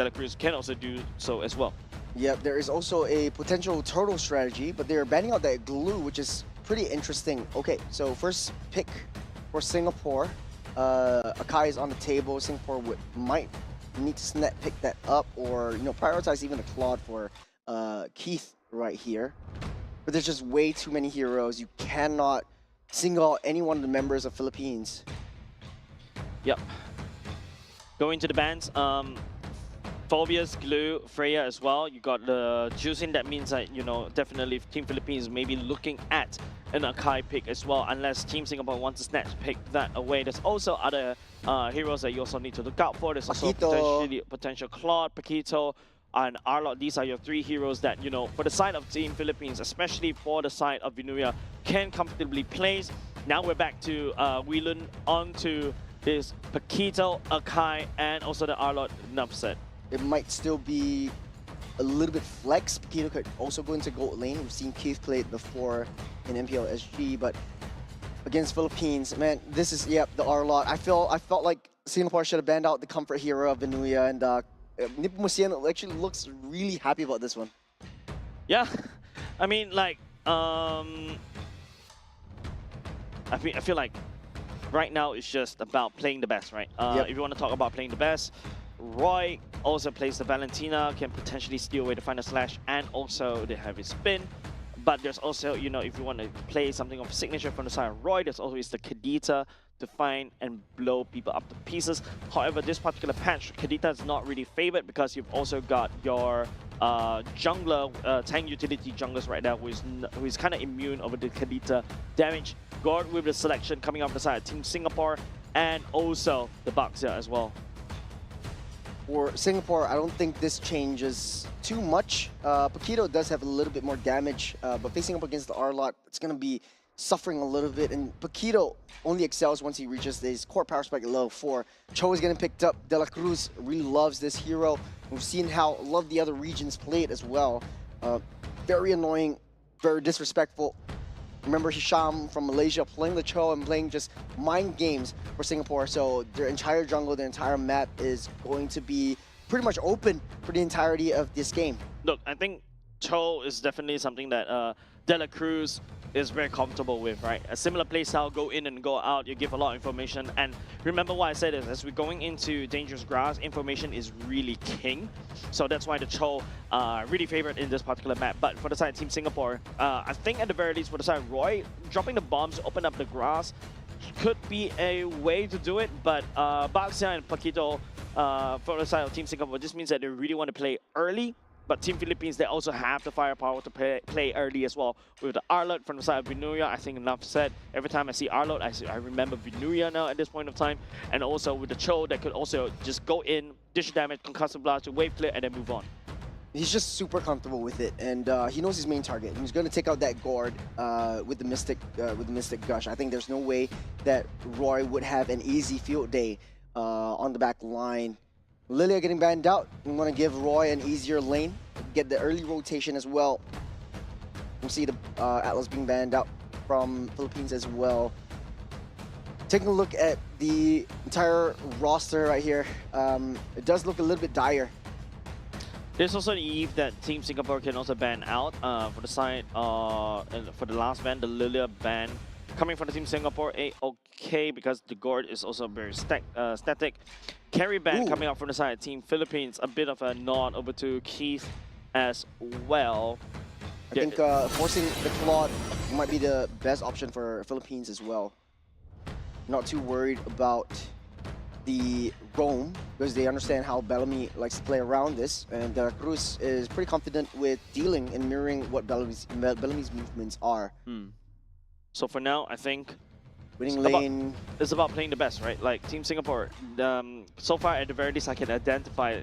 De La Cruz can also do so as well. Yep, there is also a potential turtle strategy, but they're banning out that glue, which is pretty interesting. Okay, so first pick for Singapore. Akai is on the table. Singapore might need to snap pick that up, or prioritize even a Claude for Keith right here. But there's just way too many heroes. You cannot single out any one of the members of Philippines. Yep. Going to the bans. Phobias, Glue, Freya as well. You got the juicing. That means that, definitely Team Philippines may be looking at an Akai pick as well, unless Team Singapore wants to snatch pick that away. There's also other heroes that you also need to look out for. There's also potential Claude, Paquito, and Arlot. These are your three heroes that, for the side of Team Philippines, especially for the side of Vinuya, can comfortably place. Now we're back to Whelan onto this Paquito, Akai, and also the Arlot enough set. It might still be a little bit flex. Paquito could also go into gold lane. We've seen Keith play it before in MPL SG, but against Philippines, man, this is, the Arlot. I felt like Singapore should have banned out the comfort hero of Vinuya, and Nipomuceno actually looks really happy about this one. Yeah, I mean, like, I feel like right now it's just about playing the best, right? If you want to talk about playing the best, Roy also plays the Valentina, can potentially steal away the final slash and also the heavy spin. But there's also, if you want to play something of signature from the side of Roy, there's always the Kadita to find and blow people up to pieces. However, this particular patch, Kadita is not really favored because you've also got your jungler, tank utility junglers right now, who is kind of immune over the Kadita damage. Gord with the selection coming off the side of Team Singapore, and also the Baxia as well. For Singapore, I don't think this changes too much. Paquito does have a little bit more damage, but facing up against the Arlot, it's going to be suffering a little bit. And Paquito only excels once he reaches his core power spike at level 4. Cho is getting picked up. De La Cruz really loves this hero. We've seen how a lot of the other regions play it as well. Very annoying, very disrespectful. Remember Hisham from Malaysia playing the Cho and playing just mind games for Singapore. So their entire jungle, their entire map is going to be pretty much open for the entirety of this game. Look, I think Cho is definitely something that De La Cruz is very comfortable with, right? A similar playstyle, go in and go out, you give a lot of information. And remember what I said is, as we're going into Dangerous Grass, information is really king. So that's why the Cho really favored in this particular map. But for the side of Team Singapore, I think at the very least for the side of Roy, dropping the bombs to open up the grass could be a way to do it. But Baxia and Paquito for the side of Team Singapore, this means that they really want to play early. But Team Philippines, they also have the firepower to play early as well. With the Arlot from the side of Vinuya, I think enough said. Every time I see Arlot, I remember Vinuya now at this point of time. And also with the Cho, that could also just go in, dish damage, concussive blast, wave clear, and then move on. He's just super comfortable with it, and he knows his main target. He's going to take out that Gord with the Mystic Gush. I think there's no way that Roy would have an easy field day on the back line. Lilia getting banned out. We want to give Roy an easier lane, get the early rotation as well. We'll see the Atlas being banned out from Philippines as well. Taking a look at the entire roster right here, it does look a little bit dire. There's also the Eve that Team Singapore can also ban out for the side, and for the last ban, the Lilia ban. Coming from the Team Singapore, okay, because the Gord is also very static. Carry ban coming out from the side of Team Philippines, a bit of a nod over to Keith as well. I think forcing the Claude might be the best option for Philippines as well. Not too worried about the roam, because they understand how Bellamy likes to play around this, and De La Cruz is pretty confident with dealing and mirroring what Bellamy's movements are. So for now, I think winning lane it's about playing the best, right? Like Team Singapore, so far at the very least I can identify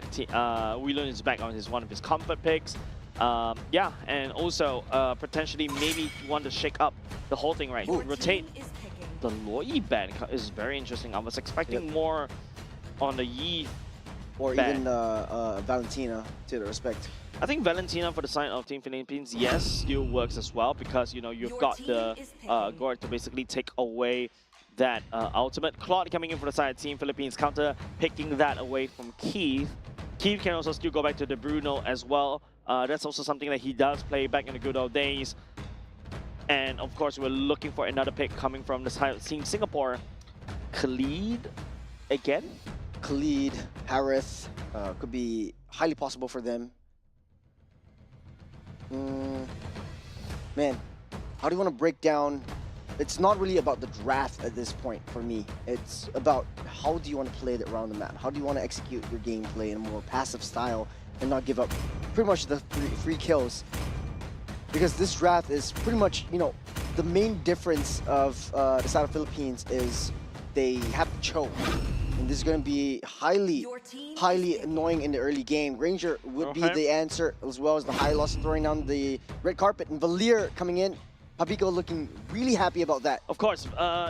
Whelan is back on one of his comfort picks. Yeah, and also potentially maybe want to shake up the whole thing, right? Rotate. The Loi ban is very interesting. I was expecting more on the Yi or ban. Even Valentina, to the respect. I think Valentina for the side of Team Philippines, yes, still works as well, because you've got the Gord to basically take away that ultimate. Claude coming in for the side of Team Philippines, counter picking that away from Keith. Keith can also still go back to the Bruno as well. That's also something that he does play back in the good old days. And of course, we're looking for another pick coming from the side of Team Singapore. Khalid again? Khalid, Harith, could be highly possible for them. Man, how do you want to break down? It's not really about the draft at this point for me. It's about how do you want to play it around the map? How do you want to execute your gameplay in a more passive style and not give up pretty much the free kills? Because this draft is pretty much, you know, the main difference of the side of Philippines is they have to choke. And this is going to be highly annoying in the early game. Ranger would be the answer, as well as the high loss throwing down the red carpet. And Valir coming in. Pabiko looking really happy about that. Of course,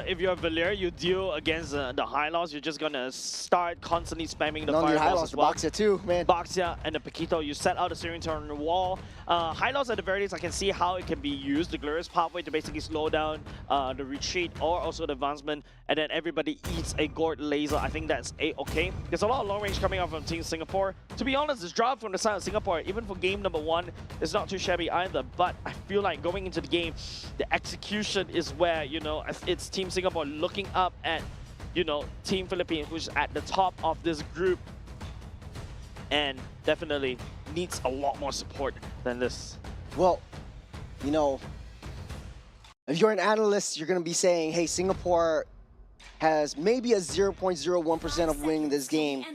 if you're Valir, you deal against the high loss, you're just gonna start constantly spamming the fireballs as well. Boxia too, man. Boxia and the Paquito, you set out the steering turn on the wall. High loss at the very least, I can see how it can be used, the glorious pathway to basically slow down the retreat or also the advancement, and then everybody eats a gourd laser. I think that's okay. There's a lot of long range coming out from Team Singapore. To be honest, this draft from the side of Singapore, even for game number 1, is not too shabby either, but I feel like going into the game, the execution is where, you know, it's Team Singapore looking up at, you know, Team Philippines, which is at the top of this group, and definitely needs a lot more support than this. Well, you know, if you're an analyst, you're going to be saying, hey, Singapore has maybe a 0.01% of winning this game.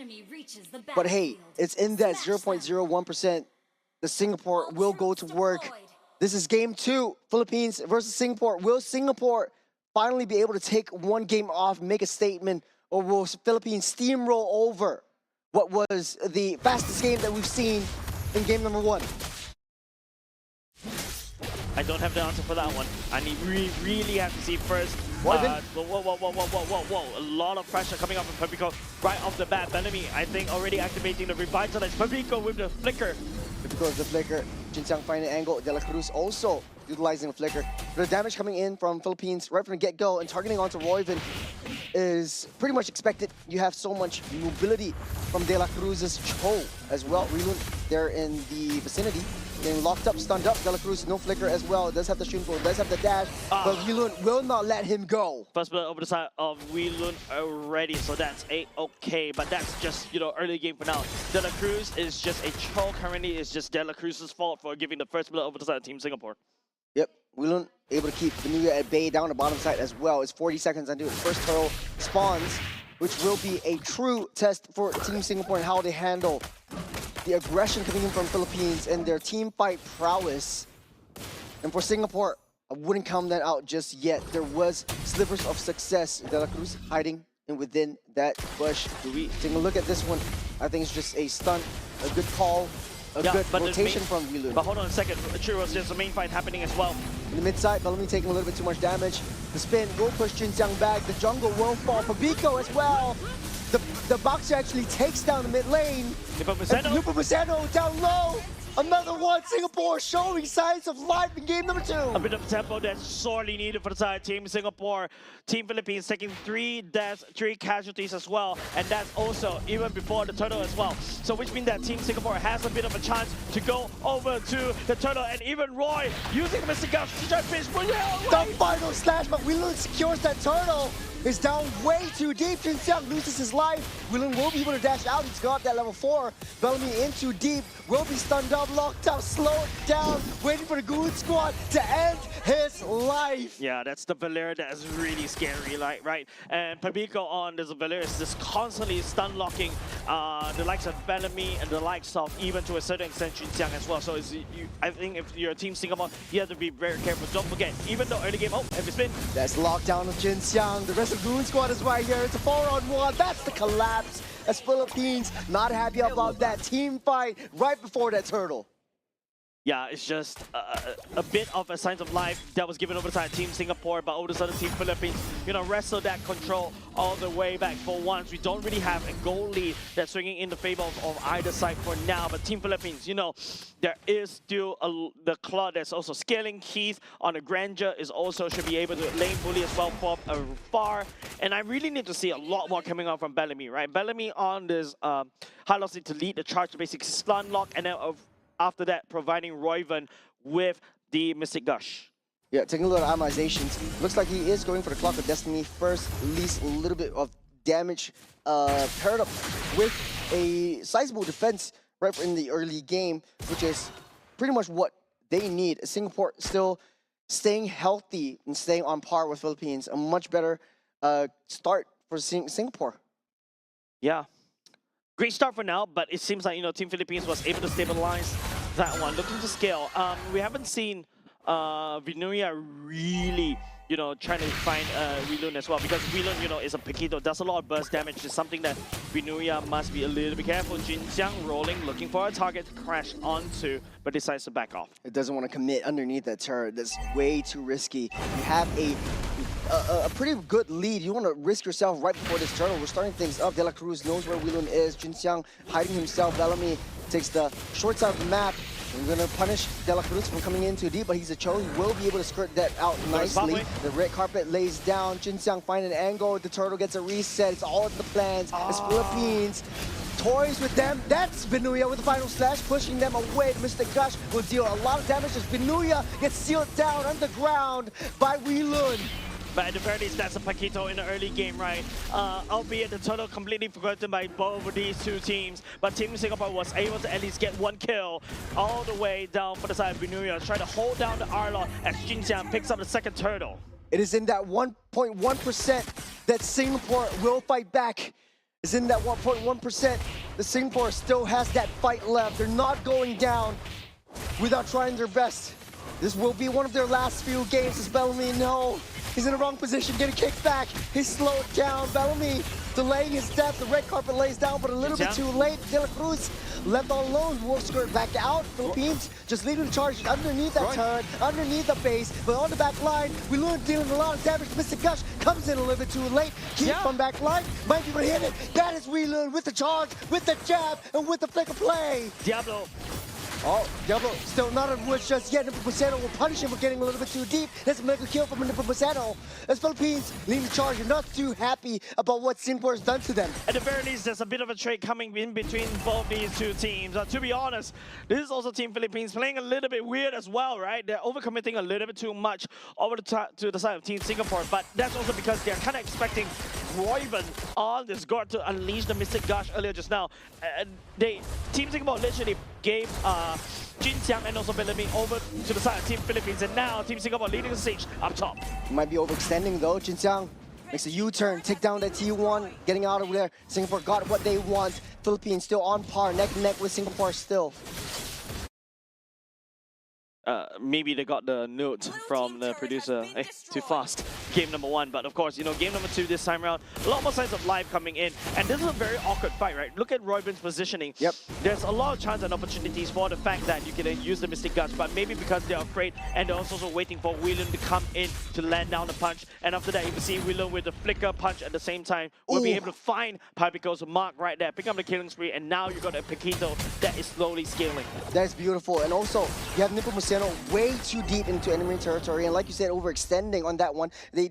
But hey, it's in that 0.01%. The Singapore will go to work. This is game 2, Philippines versus Singapore. Will Singapore finally be able to take one game off, make a statement, or will Philippines steamroll over what was the fastest game that we've seen in game number 1? I don't have the answer for that one. I need really have to see first. Whoa. A lot of pressure coming up from Pabiko right off the bat. Bellamy, I think, already activating the revitalize. Pabiko with the flicker. Because the flicker, Jinxiang finding an angle. De La Cruz also utilizing a flicker. The damage coming in from Philippines right from the get-go and targeting onto Royven is pretty much expected. You have so much mobility from De La Cruz's Cho as well. Relun there in the vicinity. Getting locked up, stunned up. De La Cruz, no flicker as well. Does have the Shunpo, does have the dash, but Relun will not let him go. First blood over the side of Relun already, so that's okay, but that's just, you know, early game for now. De La Cruz is just a Cho currently. It's just De La Cruz's fault for giving the first blood over the side of Team Singapore. Yep, Relun able to keep Venuya at bay down the bottom side as well. It's 40 seconds until the first turtle spawns, which will be a true test for Team Singapore and how they handle the aggression coming in from Philippines and their team fight prowess. And for Singapore, I wouldn't count that out just yet. There was slivers of success. De La Cruz hiding in within that bush. Do we take a look at this one? I think it's just a stunt, a good call, a good rotation from Relun. But hold on a second, Churros, there's a main fight happening as well. In the mid side, Bellamy taking a little bit too much damage. The spin will push Jinxiang back. The jungle will fall for Biko as well. The boxer actually takes down the mid lane. Nepomuceno down low. Another one. Singapore showing signs of life in game number 2. A bit of tempo that's sorely needed for the side of Team Singapore. Team Philippines taking 3 deaths, 3 casualties as well. And that's also even before the turtle as well. So which means that Team Singapore has a bit of a chance to go over to the turtle. And even Roy using Mr. Gauss to try to finish. The final slash, but Relun secures that turtle. Is down way too deep. Jinxiang loses his life. Relun will be able to dash out. He's got that level 4. Bellamy in too deep. Will be stunned up, locked up, slowed down, waiting for the Goon Squad to end his life. Yeah, that's the Valir that is really scary, like, right? And Pabiko on this Valir is just constantly stun locking the likes of Bellamy and the likes of, even to a certain extent, Jinxiang as well. So I think if you're Team Singapore, you have to be very careful. Don't forget, even though early game, heavy spin. That's lockdown of Jinxiang. The rest of Goon Squad is right here. It's a 4-on-1. That's the collapse. As Philippines not happy about that team fight right before that turtle. Yeah, it's just a bit of a sign of life that was given over to Team Singapore, but over to the Team Philippines, wrestle that control all the way back. For once, we don't really have a goal lead that's swinging in the favor of either side for now, but Team Philippines, there is still the claw that's also scaling. Keith on the grandeur is also should be able to lane bully as well from afar, and I really need to see a lot more coming out from Bellamy, right? Bellamy on this high velocity to lead the charge to basically stun lock, and then after that, providing Royven with the Mystic Gush. Yeah, taking a look at atomizations. Looks like he is going for the Clock of Destiny first, least a little bit of damage paired up with a sizable defense right in the early game, which is pretty much what they need. Singapore still staying healthy and staying on par with Philippines. A much better start for Singapore. Yeah. Great start for now, but it seems like, Team Philippines was able to stabilize that one. Looking to scale. We haven't seen Vinuya really, trying to find Weelun as well, because Weelun, is a Paquito, does a lot of burst damage. It's something that Vinuya must be a little bit careful. Jinjiang rolling, looking for a target to crash onto, but decides to back off. It doesn't want to commit underneath that turret. That's way too risky. You have a pretty good lead. You want to risk yourself right before this turtle. We're starting things up. De La Cruz knows where Weelun is. Jinjiang hiding himself. Bellamy takes the short side of the map. We're going to punish De La Cruz from coming in too deep, but he's a Cho. He will be able to skirt that out nicely. The red carpet lays down. Jinjiang find an angle. The turtle gets a reset. It's all in the plans. It's Philippines. Toys with them. That's Vinuya with the final slash, pushing them away. Mr. Gush will deal a lot of damage as Vinuya gets sealed down underground by Weelun. But at the very least, that's a Paquito in the early game, right? Albeit the total completely forgotten by both of these two teams. But Team Singapore was able to at least get one kill all the way down for the side of Vinuya, trying to hold down the Arlot as Jinjiang picks up the second turtle. It is in that 1.1% that Singapore will fight back. It's in that 1.1% that Singapore still has that fight left. They're not going down without trying their best. This will be one of their last few games as Bellamy, no. He's in the wrong position, getting kicked back. He's slowed down. Bellamy delaying his death. The red carpet lays down, but a little bit too late. De La Cruz left all alone. Wolf skirt back out. Philippines just leading the charge underneath that turret, underneath the base. But on the back line, Weelun dealing a lot of damage. Mr. Gush comes in a little bit too late. Keep from back line. Might be able to hit it. That is Weelun with the charge, with the jab, and with the flick of play. Diablo. Oh, Diablo still not on woods just yet. Nepomuceno will punish him for getting a little bit too deep. That's a mega kill from Nepomuceno. As Philippines leading the charge, you're not too happy about what Singapore has done to them. At the very least, there's a bit of a trade coming in between both these two teams. To be honest, this is also Team Philippines playing a little bit weird as well, right? They're overcommitting a little bit too much over to the side of Team Singapore, but that's also because they're kind of expecting Royven on this guard to unleash the Mystic Gush earlier just now. Team Singapore literally gave Jinjiang and also Bellamy over to the side of Team Philippines, and now Team Singapore leading the siege up top. Might be overextending though. Jinjiang makes a U-turn, take down that T1, getting out of there. Singapore got what they want. Philippines still on par, neck and neck with Singapore still. Maybe they got the note from the producer, hey, too fast, game number 1. But of course, game number 2 this time around, a lot more signs of life coming in. And this is a very awkward fight, right? Look at Royven's positioning. Yep. There's a lot of chance and opportunities for the fact that you can use the Mystic Gush, but maybe because they're afraid and they're also waiting for Weelun to come in to land down the punch. And after that, you can see Weelun with the flicker punch at the same time. We'll be able to find Pipico's mark right there, pick up the killing spree, and now you got a Paquito that is slowly scaling. That's beautiful. And also, you have Nepomuceno way too deep into enemy territory, and like you said, overextending on that one. They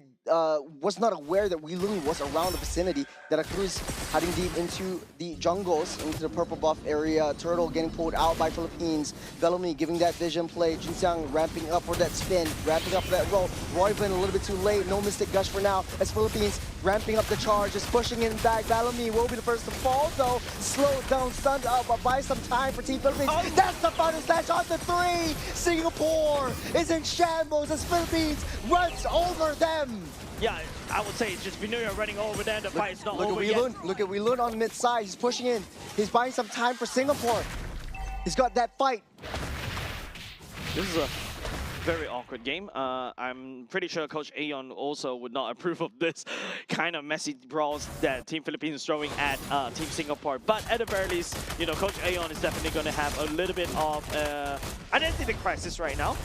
was not aware that Weelun was around the vicinity. De La Cruz hiding deep into the jungles, into the purple buff area. Turtle getting pulled out by Philippines. Bellamy giving that vision play. Jinjiang ramping up for that spin, ramping up for that roll. Royven a little bit too late. No Mystic Gush for now. As Philippines ramping up the charge, just pushing in back. Bellamy will be the first to fall though. Slowed down, stunned up, but buy some time for Team Philippines. That's the final slash on the 3. Singapore is in shambles as Philippines runs over them. Yeah, I would say it's just Vinuya running over there. The fight is not over yet. Look at Weelun on mid-side. He's pushing in. He's buying some time for Singapore. He's got that fight. This is a very awkward game. I'm pretty sure Coach Aeon also would not approve of this kind of messy brawls that Team Philippines is throwing at Team Singapore. But at the very least, you know, Coach Aeon is definitely going to have a little bit of identity crisis right now.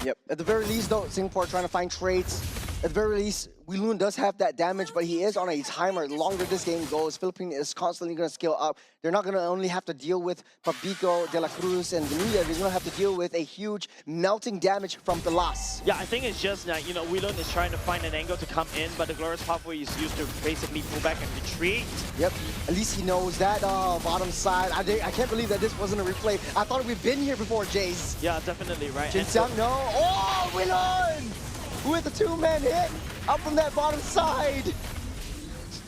Yep. At the very least, though, Singapore trying to find trades. At the very least, Weilun does have that damage, but he is on a timer. The longer this game goes, Philippines is constantly going to scale up. They're not going to only have to deal with Papico, De La Cruz, and Venuya. They're going to have to deal with a huge melting damage from Pilas. Yeah, I think it's just that, you know, Weilun is trying to find an angle to come in, but the Glorious Pathway is used to basically pull back and retreat. Yep. At least he knows that bottom side. I can't believe that this wasn't a replay. I thought we've been here before, Jace. Yeah, definitely, right? Jinxiang, no. Oh, Weilun! With a two-man hit up from that bottom side.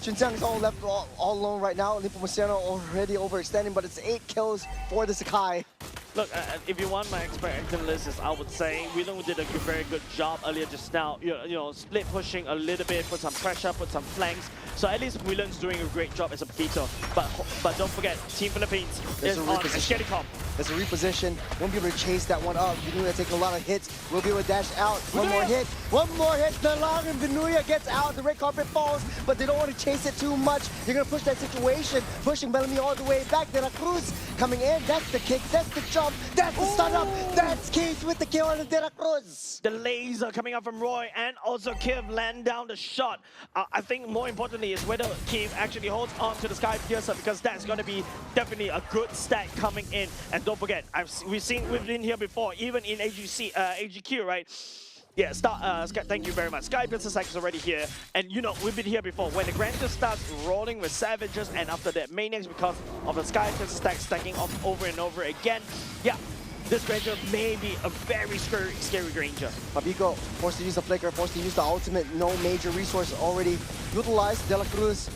Jinxiang is all left all alone right now. Nepomuceno already overextending, but it's 8 kills for the Sakai. Look, if you want my expectation list, I would say Weilun did a very good job earlier just now. You know, split pushing a little bit, put some pressure, put some flanks. So at least Weilun's doing a great job as a Paquito. But don't forget, Team Philippines is on a steady comp. There's a reposition. Won't be able to chase that one up. Venuya taking a lot of hits. Will be able to dash out. One more hit. One more hit. Nalang and Venuya gets out. The red carpet falls, but they don't want to chase it too much. They're going to push that situation. Pushing Bellamy all the way back. De La Cruz coming in. That's the kick. That's the jump. That's the stun up. That's Keith with the kill on the De La Cruz. The laser coming up from Roy and also Kiv land down the shot. I think more importantly is whether Keith actually holds on to the Sky Piercer, because that's going to be definitely a good stack coming in. And don't forget, we've been here before, even in AGQ, right? Yeah, thank you very much. Sky Piercer stack is already here, and you know, we've been here before. When the Granger starts rolling with Savages, and after that Maniacs, because of the Sky Piercer stack stacking up over and over again, yeah, this Granger may be a very scary Granger. Papico forced to use the flicker, forced to use the ultimate. No major resource already utilized. De La Cruz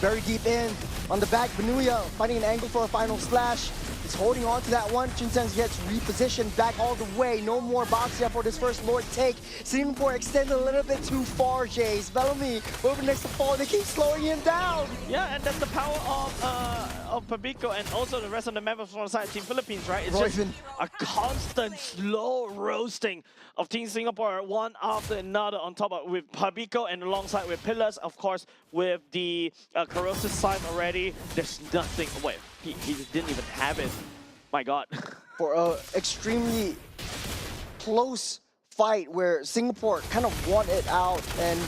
very deep in. On the back, Venuya finding an angle for a final slash. He's holding on to that one. Jinxiang gets repositioned back all the way. No more boxing for this first Lord take. Singapore extended a little bit too far, Jace. Bellamy over next to fall. They keep slowing him down. Yeah, and that's the power of Papico and also the rest of the members from the side Team Philippines, right? It's just a constant slow roasting of Team Singapore, one after another, on top of with Papico and alongside with Pillars, of course, with the corrosive side already. There's nothing. Wait, he didn't even have it. My God. For an extremely close fight where Singapore kind of won it out and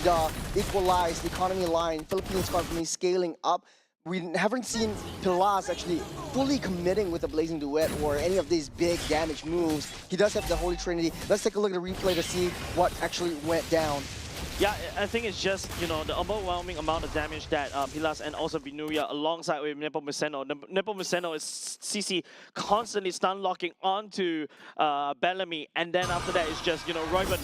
equalized the economy line, Philippines economy scaling up. We haven't seen Pilas actually fully committing with the Blazing Duet or any of these big damage moves. He does have the Holy Trinity. Let's take a look at the replay to see what actually went down. Yeah, I think it's just, you know, the overwhelming amount of damage that Pilas and also Venuya alongside with Nepomuceno. Nepomuceno is CC constantly stun locking onto Bellamy, and then after that it's just, you know, Royman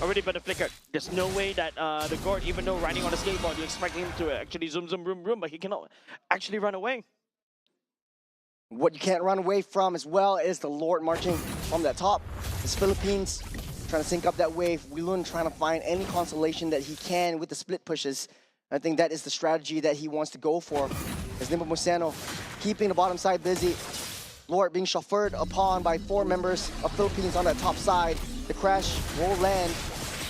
already better flicker. There's no way that the Gord, even though riding on a skateboard, you expect him to actually zoom, room, but he cannot actually run away. What you can't run away from as well is the Lord marching from the top. It's Philippines trying to sync up that wave. Weilun trying to find any consolation that he can with the split pushes. I think that is the strategy that he wants to go for. As Nepomuceno keeping the bottom side busy. Lord being chauffeured upon by 4 members of Philippines on that top side. The crash will land.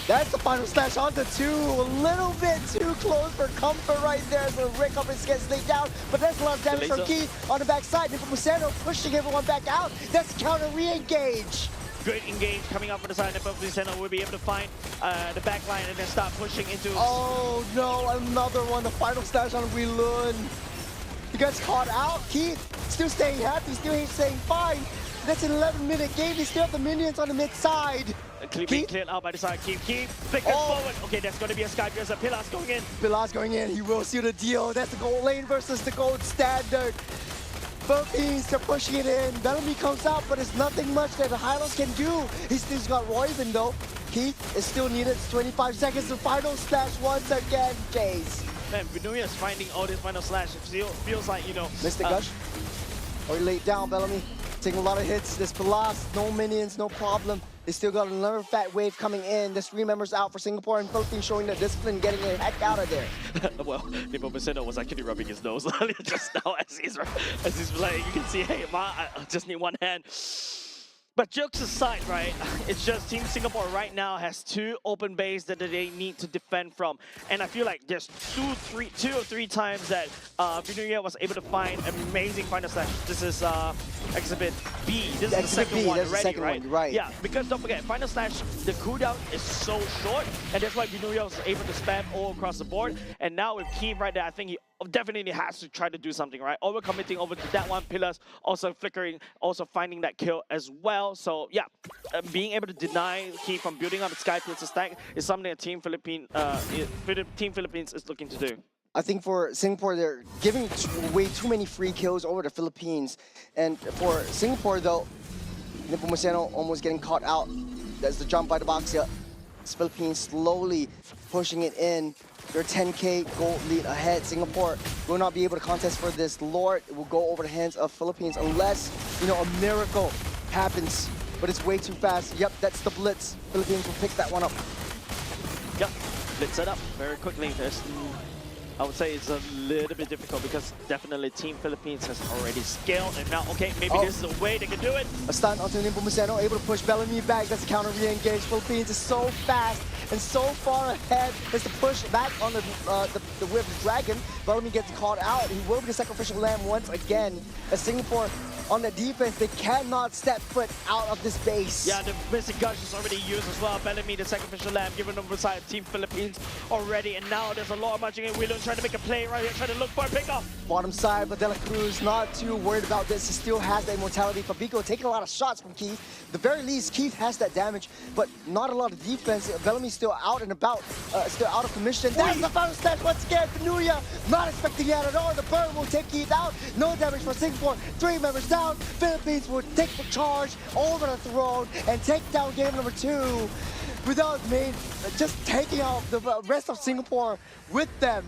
That's the final slash onto 2. A little bit too close for comfort right there as the red carpet gets laid down. But that's a lot of damage from Keith on the backside. Nepomuceno pushing everyone back out. That's the counter re-engage. Great engage coming up for the side. Nepomuceno will be able to find the back line and then start pushing into... Oh no, another one. The final slash on Weilun. He gets caught out. Keith still staying happy, still staying fine. That's an 11-minute game. They still have the minions on the mid side. Being cleared out by the side. Keith flickers forward. Okay, that's going to be a Sky Piercer. Pilas going in. Pilas going in. He will seal the deal. That's the gold lane versus the gold standard. Philippines, they're pushing it in. Bellamy comes out, but there's nothing much that the Highlands can do. He's still got Royven though. Keith is still needed. It's 25 seconds to final slash once again, Jace. Man, Venuya is finding all this final slash. It feels like, you know... Mr. Gush. Already laid down, Bellamy. Taking a lot of hits. There's Pilas, no minions, no problem. They still got another fat wave coming in. There's 3 members out for Singapore and Philippines showing the discipline, getting the heck out of there. Well, Nepomuceno was actually rubbing his nose just now as he's playing. You can see, hey, I just need one hand. But jokes aside, right, it's just Team Singapore right now has 2 open bays that they need to defend from. And I feel like there's two or three times that Vinuya was able to find amazing final slash. This is Exhibit B. This is the second one already, right? Right. Yeah, because don't forget, final slash, the cooldown is so short, and that's why Vinuya was able to spam all across the board. And now with Keith right there, I think he definitely has to try to do something, right? Overcommitting over to that one, Pillars also flickering, also finding that kill as well. So yeah, being able to deny Keith from building up a Sky Pillar stack is something that Team Philippines is looking to do. I think for Singapore, they're giving way too many free kills over the Philippines. And for Singapore, though, Nepomuceno almost getting caught out. That's the jump by the box here. It's Philippines slowly pushing it in. They're 10k gold lead ahead. Singapore will not be able to contest for this. Lord will go over the hands of Philippines unless, you know, a miracle happens. But it's way too fast. Yep, that's the blitz. Philippines will pick that one up. Yep, blitz it up very quickly. I would say it's a little bit difficult because definitely Team Philippines has already scaled, and now, okay, maybe this is a way they can do it. A stun onto Nepomuceno, able to push Bellamy back. That's a counter re-engage. Philippines is so fast and so far ahead. It's the push back on the whip of the Dragon. Bellamy gets caught out. He will be the sacrificial lamb once again. As Singapore on the defense, they cannot step foot out of this base. Yeah, the missing gush is already used as well. Bellamy, the sacrificial lamb, given over side Team Philippines already, and now there's a lot of marching in. Williams trying to make a play right here, trying to look for a pickoff. Bottom side, but De La Cruz not too worried about this. He still has the immortality. Fabico taking a lot of shots from Keith. At the very least, Keith has that damage, but not a lot of defense. Bellamy's still out and about, still out of commission. That's the final stage once again. Vinuya not expecting that at all. The burn will take Keith out. No damage for Singapore. 3 members down. Philippines will take the charge over the throne and take down game number 2 without just taking out the rest of Singapore with them.